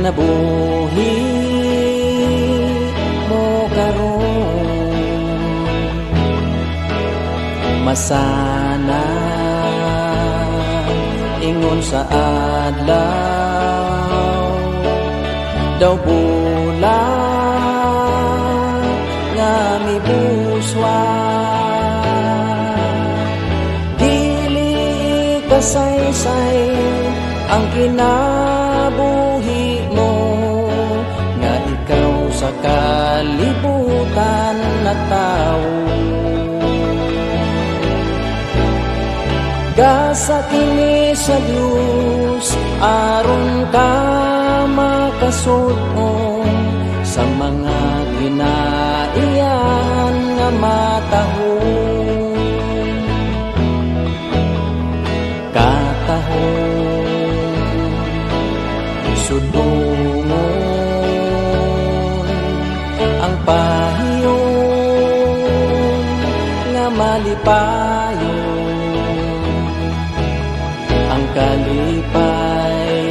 kinabuhi mo karon. Masana ingon sa adlaw daw bulan nga mibuswa. Dili kasaysay ang kinabuhi mo, nga ikaw sa kalibutan na tao. Gasa kini sa Dios aron ka makasudnon sa mga kinaiyahan nga matahon. Katahon sudungon ang pahiyon nga malipayon. Ang kalipay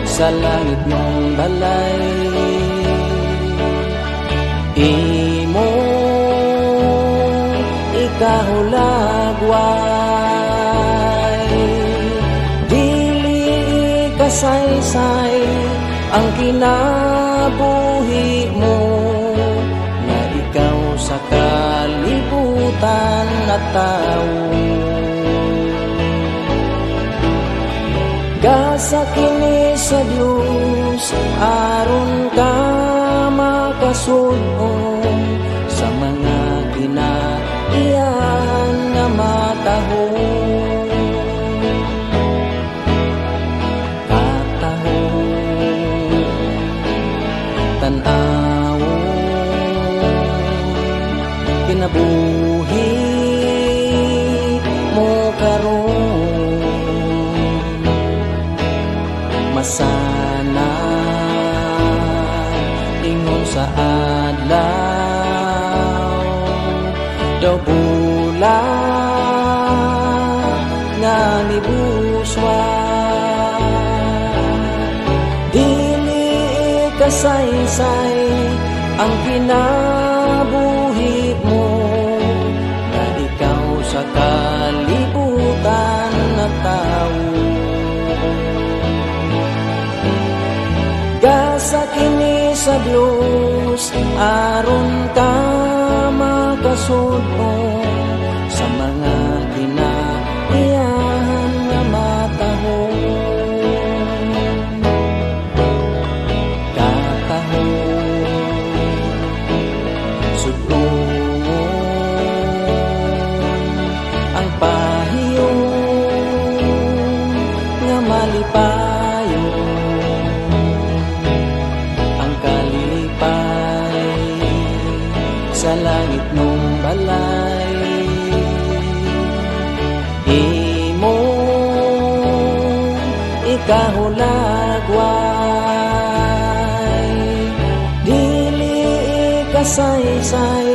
sa langit ng balay, imo ikahulagway. Dili kasaysay ang kinabuhi mo, nga ikaw sa kalibutan na tao. Gasa kini sa Dios aron ka makasudnon sa mga kinaiyahan nga matahon. Katahon tan-awon kinabuhi mo karon. Masana ingon sa adlaw daw bulan nga mibuswa. Dili kasaysay ang kinabuhi mo, nga ikaw sa kalibutan na tao. Gasa kini sa Dios aron ka makasudnon sa mga kinaiyahan nga matahon. Katahon sudungon ang pahiyon nga malipayon. Sa langit nung balay, imo ikahulagway. Dili kasaysay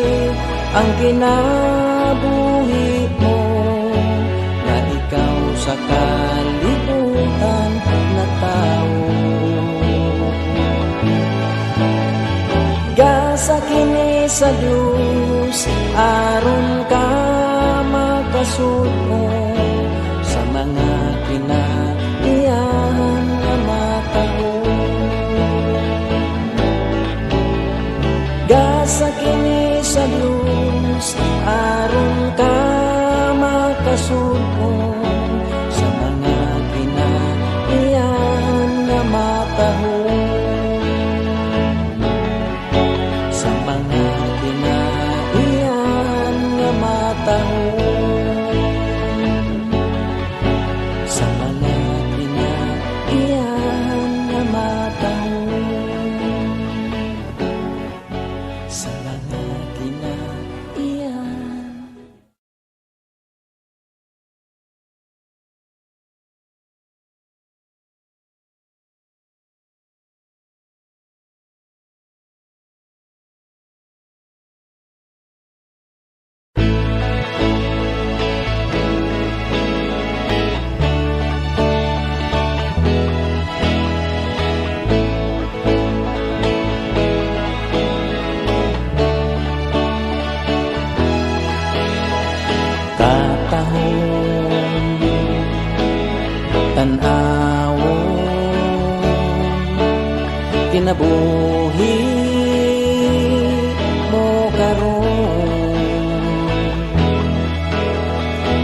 ang kinabuhi mo, nga ikaw sa kalibutan na tao. Gasa kini sa Dios aron ka makasudnon sa mga kinaiyahan nga matahon. Gasa kini sa Dios aron ka makasudnon sa mga kinaiyahan nga matahon. Sa mga kinaiyahan nga matahon. Sa mga kinaiyahan nga matahon. Sa mga kinaiyahan tan-awon kinabuhi mo karon,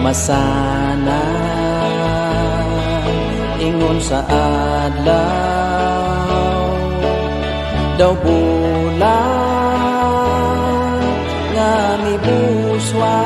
masana ingon sa adlaw daw bulan nga mibuswa